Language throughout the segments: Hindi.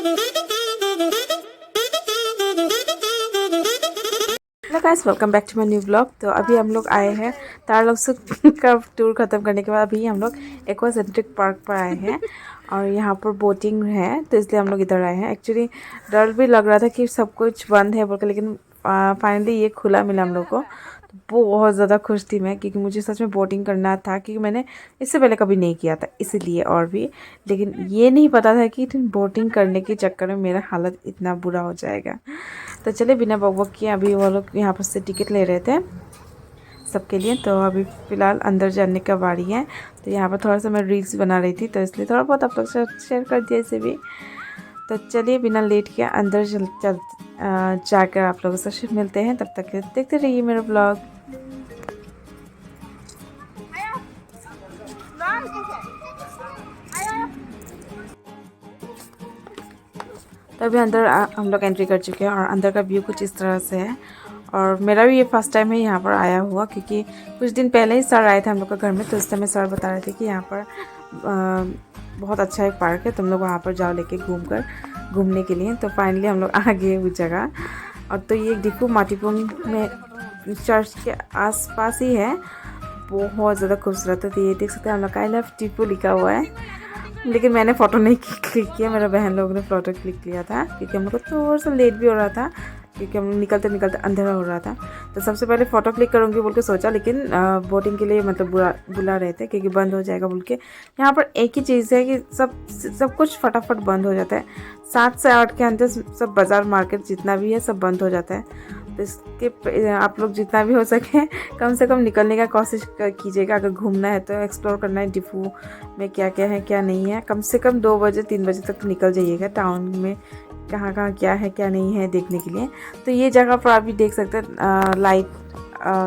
Hello guys, welcome back to my new blog. तो अभी हम लोग आए हैं तारलुक का टूर ख़त्म करने के बाद अभी हम लोग एक्वा सेंट्रिक पार्क पर आए हैं और यहाँ पर बोटिंग है, तो इसलिए हम लोग इधर आए हैं। एक्चुअली डर भी लग रहा था कि सब कुछ बंद है बोलकर, लेकिन फाइनली ये खुला मिला हम लोग को। तो बहुत ज़्यादा खुश थी मैं, क्योंकि मुझे सच में बोटिंग करना था, क्योंकि मैंने इससे पहले कभी नहीं किया था इसीलिए। और भी लेकिन ये नहीं पता था कि बोटिंग करने के चक्कर में मेरा हालत इतना बुरा हो जाएगा। तो चले बिना बक किए, अभी वो लोग यहाँ पर से टिकट ले रहे थे सबके लिए। तो अभी फ़िलहाल अंदर जाने का बारी है। तो यहाँ पर थोड़ा सा मैं रील्स बना रही थी, तो इसलिए थोड़ा बहुत आप लोग से शेयर कर दिया इसे भी। तो चलिए बिना लेट किया अंदर जाकर आप लोगों से मिलते हैं। तब तक देखते रहिए मेरा ब्लॉग। तो अभी अंदर हम लोग एंट्री कर चुके हैं और अंदर का व्यू कुछ इस तरह से है। और मेरा भी ये फर्स्ट टाइम है यहाँ पर आया हुआ, क्योंकि कुछ दिन पहले ही सर आए थे हम लोग के घर में। तो उस समय सर बता रहे थे कि यहाँ पर बहुत अच्छा एक पार्क है, तुम लोग वहाँ पर जाओ लेके घूमने के लिए। तो फाइनली हम लोग आ गए उस जगह। और तो ये डिफू माटीपुंग में चर्च के आसपास ही है, बहुत ज़्यादा खूबसूरत है। तो ये देख सकते हैं हम लोग का आई लव टिपू लिखा हुआ है, लेकिन मैंने फ़ोटो नहीं क्लिक किया, मेरा बहन लोग ने फ़ोटो क्लिक किया था, क्योंकि हम लोग को थोड़ा सा लेट भी हो रहा था, क्योंकि हम निकलते निकलते अंधेरा हो रहा था। तो सबसे पहले फ़ोटो क्लिक करूँगी बोल के सोचा, लेकिन बोटिंग के लिए मतलब बुला रहे थे, क्योंकि बंद हो जाएगा बोल के। यहाँ पर एक ही चीज़ है कि सब कुछ फटाफट बंद हो जाता है। 7 से 8 के अंदर सब बाज़ार मार्केट जितना भी है सब बंद हो जाता है। तो इसके आप लोग जितना भी हो सके कम से कम निकलने का कोशिश कीजिएगा। अगर घूमना है तो एक्सप्लोर करना है डिफू में क्या क्या है क्या नहीं है, कम से कम 2 बजे 3 बजे तक निकल जाइएगा टाउन में, कहाँ कहाँ क्या है क्या नहीं है देखने के लिए। तो ये जगह पर आप भी देख सकते हैं लाइट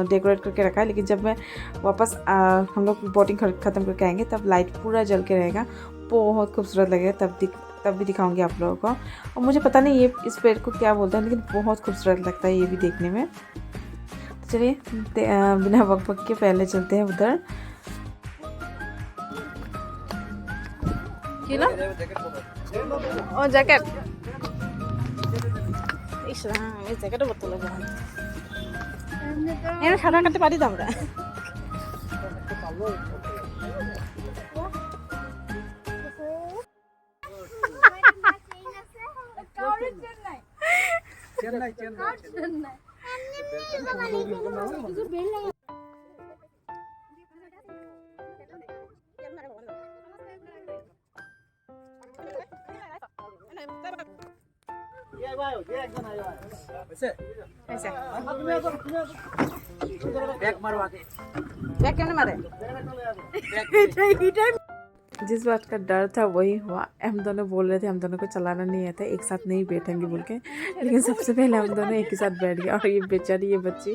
डेकोरेट करके रखा है, लेकिन जब मैं वापस हम लोग बोटिंग ख़त्म करके आएंगे तब लाइट पूरा जल के रहेगा, बहुत खूबसूरत लगेगा। तब भी दिखाऊंगी आप लोगों को। और मुझे पता नहीं ये इस पेड़ को क्या बोलते हैं, लेकिन बहुत खूबसूरत लगता है ये भी देखने में। तो चलिए बिना बक के पहले चलते हैं उधर। जैकेट जैकेटও পরতে লাগে না, সাঁতার কাটতে পারি তো আমরা। जिस बात का डर था वही हुआ। हम दोनों बोल रहे थे हम दोनों को चलाना नहीं आता, एक साथ नहीं बैठेंगे बोल के, लेकिन सबसे पहले हम दोनों एक ही साथ बैठ गए। और ये बेचारी ये बच्ची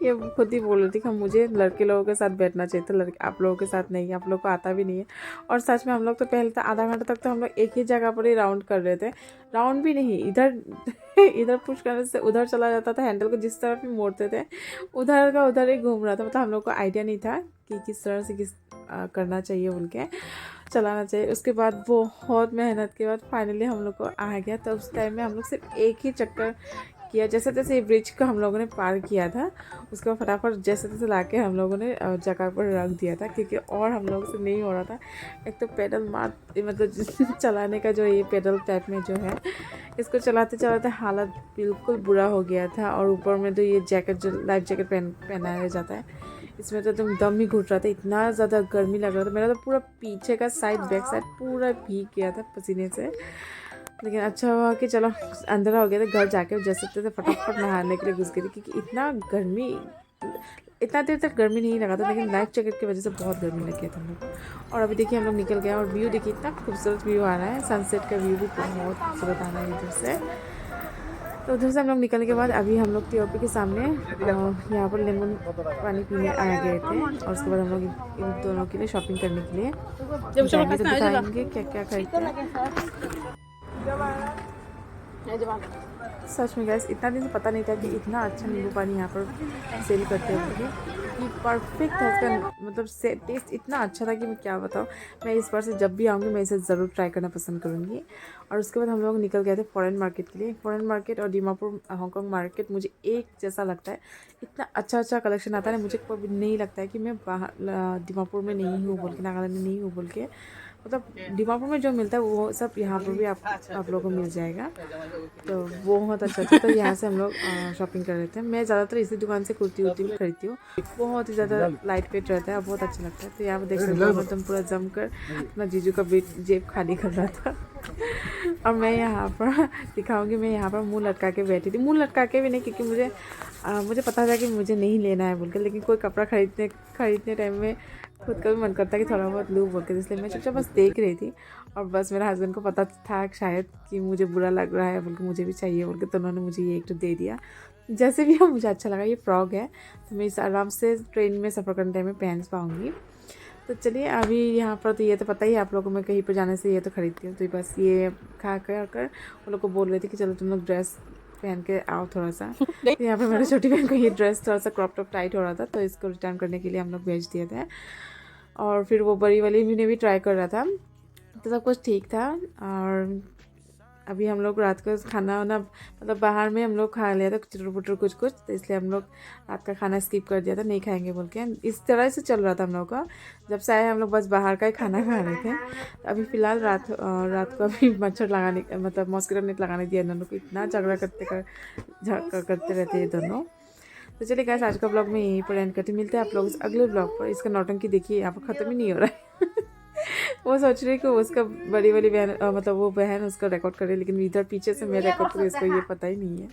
ये खुद ही बोल रही थी कि मुझे लड़के लोगों के साथ बैठना चाहिए था, लड़के आप लोगों के साथ नहीं, आप लोगों को आता भी नहीं है। और सच में हम लोग तो पहले तो आधा घंटा तक तो हम लोग एक ही जगह पर ही राउंड कर रहे थे। राउंड भी नहीं, इधर पुश करने से उधर चला जाता था, हैंडल को जिस तरफ भी मोड़ते थे उधर का उधर ही घूम रहा था। मतलब हम लोग को आइडिया नहीं था कि किस तरह से करना चाहिए बोल के, चलाना चाहिए। उसके बाद बहुत मेहनत के बाद फाइनली हम लोग को आ गया। तो उस टाइम में हम लोग सिर्फ एक ही चक्कर किया, जैसे तैसे ये ब्रिज को हम लोगों ने पार किया था। उसके बाद फटाफट जैसे तैसे लाके हम लोगों ने जगह पर रख दिया था, क्योंकि और हम लोगों से नहीं हो रहा था। एक तो पैडल मतलब चलाने का जो ये पैडल टाइप में जो है, इसको चलाते चलाते हालत बिल्कुल बुरा हो गया था। और ऊपर में तो ये जैकेट जो लाइफ जैकेट पहनाया जाता है, इसमें तो एकदम दम ही घुट रहा था, इतना ज़्यादा गर्मी लग रहा था। मेरा तो पूरा पीछे का साइड बैक साइड पूरा भीग गया था पसीने से। लेकिन अच्छा हुआ कि चलो अंधेरा हो गया था, घर जाके जैसे तैसे फटाफट नहाने के लिए घुस गई थी, क्योंकि इतना देर तक गर्मी नहीं लगा था, लेकिन लाइफ जैकेट की वजह से बहुत गर्मी लग गया था हम लोग। और अभी देखिए हम लोग निकल गए और व्यू देखिए, इतना खूबसूरत व्यू आ रहा है, सनसेट का व्यू भी बहुत खूबसूरत आ रहा है इधर से। तो उधर से हम लोग निकलने के बाद अभी हम लोग टीओपी के सामने यहाँ पर लेमन पानी पीने आ गए थे। और उसके बाद हम लोग इन दोनों के लिए शॉपिंग करने के लिए, तो दिखाएंगे क्या क्या खरीदते हैं। सच में गैस इतना दिन से पता नहीं था कि इतना अच्छा नींबू पानी यहाँ पर सेल करते हैं बोलिए कि परफेक्ट है इसका, मतलब से टेस्ट इतना अच्छा था कि मैं क्या बताऊँ। मैं इस बार से जब भी आऊँगी मैं इसे ज़रूर ट्राई करना पसंद करूँगी। और उसके बाद हम लोग निकल गए थे फॉरेन मार्केट के लिए। फॉरेन मार्केट और दीमापुर हांगकांग मार्केट मुझे एक जैसा लगता है, इतना अच्छा अच्छा कलेक्शन आता है ना। मुझे कभी नहीं लगता है कि मैं बाहर दीमापुर में नहीं हूँ बोल के, नागालैंड में नहीं हूँ बोल के। मतलब दीमापुर में जो मिलता है वो सब यहाँ पर भी आप लोगों को मिल जाएगा। तो वो बहुत अच्छा था। तो यहाँ से हम लोग शॉपिंग कर रहे थे। मैं ज़्यादातर इसी दुकान से कुर्ती उर्ती भी खरीदती हूँ। बहुत ही ज़्यादा लाइट वेट रहता है और बहुत अच्छा लगता है। तो यहाँ पर देख सकते हो मैं एकदम पूरा जम कर अपना जीजू का जेब खाली कर रहा था। और मैं यहाँ पर दिखाऊंगी, मैं यहाँ पर मुंह लटका के बैठी थी। मुंह लटका के भी नहीं, क्योंकि मुझे पता था कि मुझे नहीं लेना है बोल के, लेकिन कोई कपड़ा खरीदने टाइम में खुद का भी मन करता है कि थोड़ा बहुत लूँ बोल के, इसलिए मैं चुपचाप बस देख रही थी। और बस मेरे हस्बैंड को पता था शायद कि मुझे बुरा लग रहा है बोल के, मुझे भी चाहिए बोल के, तो उन्होंने मुझे ये एक तो दे दिया। जैसे भी हो मुझे अच्छा लगा। ये फ्रॉक है तो मैं इसे आराम से ट्रेन में सफ़र करने टाइम में पहन पाऊँगी। तो चलिए अभी यहाँ पर तो ये तो पता ही है आप लोगों को, मैं कहीं पर जाने से ये तो खरीदती हूँ। तो बस ये खा कर वो लोग को बोल रही थी कि चलो तुम लोग ड्रेस पहन के आओ थोड़ा सा। तो यहाँ पे मेरे छोटी बहन को ये ड्रेस थोड़ा सा क्रॉप टॉप टाइट हो रहा था, तो इसको रिटर्न करने के लिए हम लोग भेज दिए थे। और फिर वो बड़ी वाली भी ने भी ट्राई कर रहा था, तो सब कुछ ठीक था। और अभी हम लोग रात का खाना वाना मतलब बाहर में हम लोग खा लिया था चिटर पुटर कुछ, तो इसलिए हम लोग रात का खाना स्किप कर दिया था, नहीं खाएंगे बोल के। इस तरह से चल रहा था हम लोग का। जब से आए हम लोग बस बाहर का ही खाना खा रहे थे। अभी फ़िलहाल रात को अभी मच्छर लगाने मतलब मॉस्किटो नेट लगाने दिया दोनों को। इतना झगड़ा करते रहते हैं दोनों। तो चलिए गाइस आज का ब्लॉग में यहीं पर एंड करते, मिलते हैं आप लोग अगले ब्लॉग पर। इसका नौटंकी देखिए यहाँ पर ख़त्म ही नहीं हो रहा है। वो सोच रही है कि उसका बड़ी वाली बहन मतलब वो बहन उसका रिकॉर्ड करे, लेकिन इधर पीछे से मैं रिकॉर्ड करूँ इसको ये पता ही नहीं है।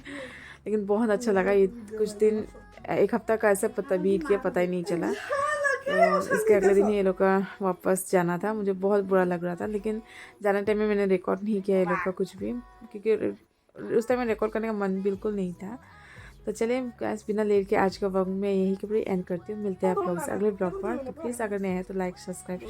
लेकिन बहुत अच्छा लगा ये कुछ दिन, एक हफ्ता का ऐसा बीत गया पता ही नहीं चला। तो इसके अगले दिन ही ये लोग का वापस जाना था। मुझे बहुत बुरा लग रहा था, लेकिन जाने टाइम में मैंने रिकॉर्ड नहीं किया ये लोग का कुछ भी, क्योंकि उस टाइम में रिकॉर्ड करने का मन बिल्कुल नहीं था। तो चलिए गैस बिना लेट के आज का ब्लॉग में यही के पूरी एंड करती हूँ। मिलते हैं आप लोग से अगले ब्लॉग पर। तो प्लीज़ अगर नए हैं तो लाइक सब्सक्राइब